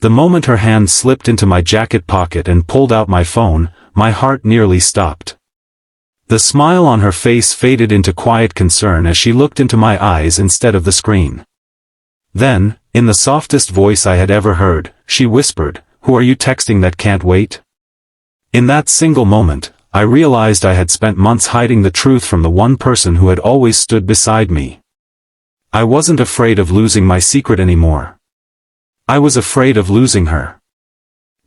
The moment her hand slipped into my jacket pocket and pulled out my phone, my heart nearly stopped. The smile on her face faded into quiet concern as she looked into my eyes instead of the screen. Then, in the softest voice I had ever heard, she whispered, "Who are you texting that can't wait?" In that single moment, I realized I had spent months hiding the truth from the one person who had always stood beside me. I wasn't afraid of losing my secret anymore. I was afraid of losing her.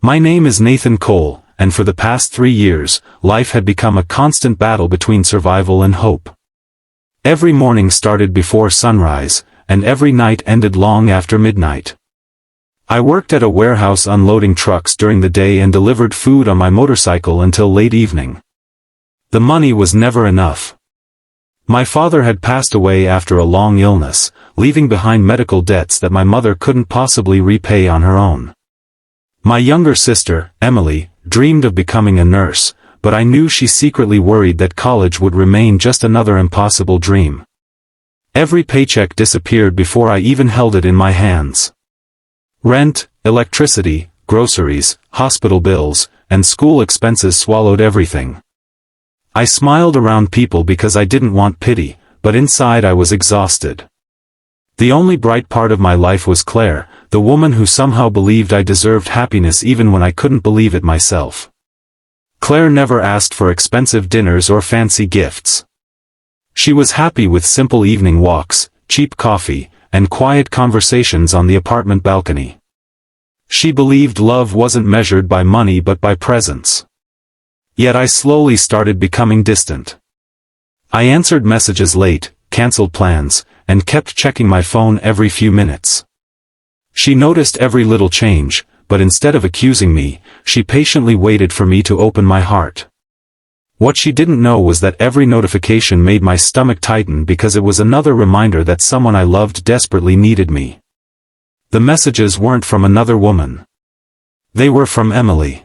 My name is Nathan Cole, and for the past 3 years, life had become a constant battle between survival and hope. Every morning started before sunrise, and every night ended long after midnight. I worked at a warehouse unloading trucks during the day and delivered food on my motorcycle until late evening. The money was never enough. My father had passed away after a long illness, leaving behind medical debts that my mother couldn't possibly repay on her own. My younger sister, Emily, dreamed of becoming a nurse, but I knew she secretly worried that college would remain just another impossible dream. Every paycheck disappeared before I even held it in my hands. Rent, electricity, groceries, hospital bills, and school expenses swallowed everything. I smiled around people because I didn't want pity, but inside I was exhausted. The only bright part of my life was Claire, the woman who somehow believed I deserved happiness even when I couldn't believe it myself. Claire never asked for expensive dinners or fancy gifts. She was happy with simple evening walks, cheap coffee, and quiet conversations on the apartment balcony. She believed love wasn't measured by money but by presence. Yet I slowly started becoming distant. I answered messages late, canceled plans, and kept checking my phone every few minutes. She noticed every little change, but instead of accusing me, she patiently waited for me to open my heart. What she didn't know was that every notification made my stomach tighten because it was another reminder that someone I loved desperately needed me. The messages weren't from another woman. They were from Emily.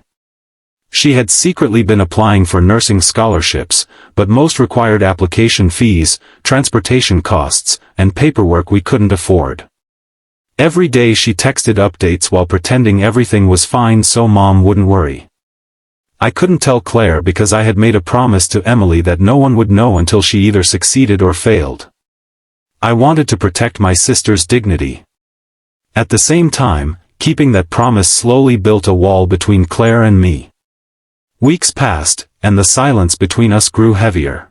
She had secretly been applying for nursing scholarships, but most required application fees, transportation costs, and paperwork we couldn't afford. Every day she texted updates while pretending everything was fine so Mom wouldn't worry. I couldn't tell Claire because I had made a promise to Emily that no one would know until she either succeeded or failed. I wanted to protect my sister's dignity. At the same time, keeping that promise slowly built a wall between Claire and me. Weeks passed, and the silence between us grew heavier.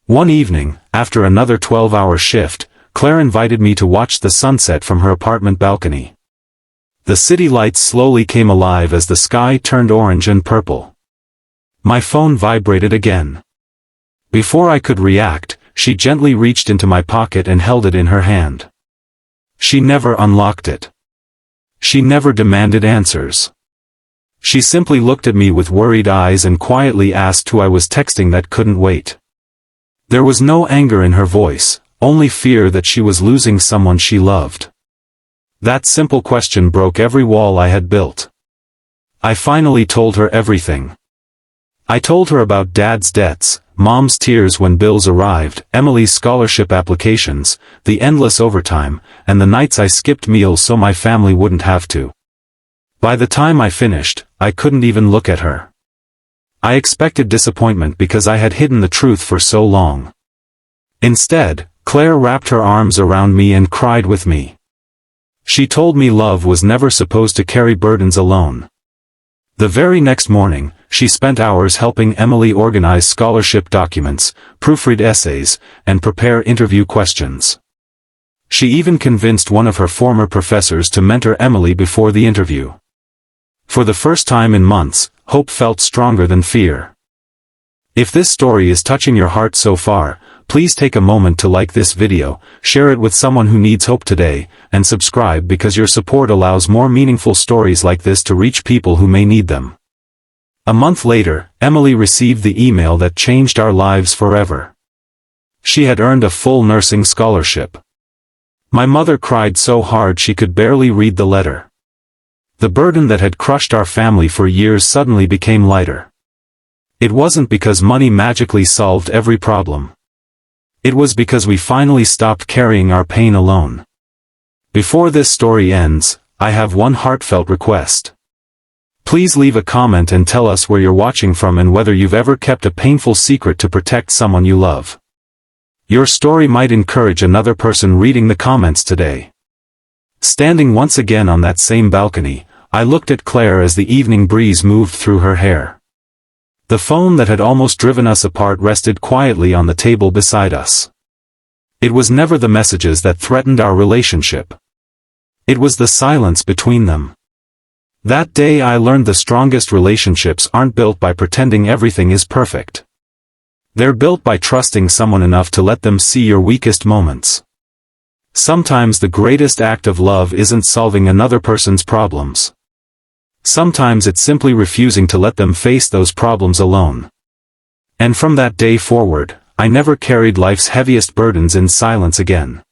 One evening, after another 12-hour shift, Claire invited me to watch the sunset from her apartment balcony. The city lights slowly came alive as the sky turned orange and purple. My phone vibrated again. Before I could react, she gently reached into my pocket and held it in her hand. She never unlocked it. She never demanded answers. She simply looked at me with worried eyes and quietly asked who I was texting that couldn't wait. There was no anger in her voice, only fear that she was losing someone she loved. That simple question broke every wall I had built. I finally told her everything. I told her about Dad's debts, Mom's tears when bills arrived, Emily's scholarship applications, the endless overtime, and the nights I skipped meals so my family wouldn't have to. By the time I finished, I couldn't even look at her. I expected disappointment because I had hidden the truth for so long. Instead, Claire wrapped her arms around me and cried with me. She told me love was never supposed to carry burdens alone. The very next morning, she spent hours helping Emily organize scholarship documents, proofread essays, and prepare interview questions. She even convinced one of her former professors to mentor Emily before the interview. For the first time in months, hope felt stronger than fear. If this story is touching your heart so far, please take a moment to like this video, share it with someone who needs hope today, and subscribe because your support allows more meaningful stories like this to reach people who may need them. A month later, Emily received the email that changed our lives forever. She had earned a full nursing scholarship. My mother cried so hard she could barely read the letter. The burden that had crushed our family for years suddenly became lighter. It wasn't because money magically solved every problem. It was because we finally stopped carrying our pain alone. Before this story ends, I have one heartfelt request. Please leave a comment and tell us where you're watching from and whether you've ever kept a painful secret to protect someone you love. Your story might encourage another person reading the comments today. Standing once again on that same balcony, I looked at Claire as the evening breeze moved through her hair. The phone that had almost driven us apart rested quietly on the table beside us. It was never the messages that threatened our relationship. It was the silence between them. That day I learned the strongest relationships aren't built by pretending everything is perfect. They're built by trusting someone enough to let them see your weakest moments. Sometimes the greatest act of love isn't solving another person's problems. Sometimes it's simply refusing to let them face those problems alone. And from that day forward, I never carried life's heaviest burdens in silence again.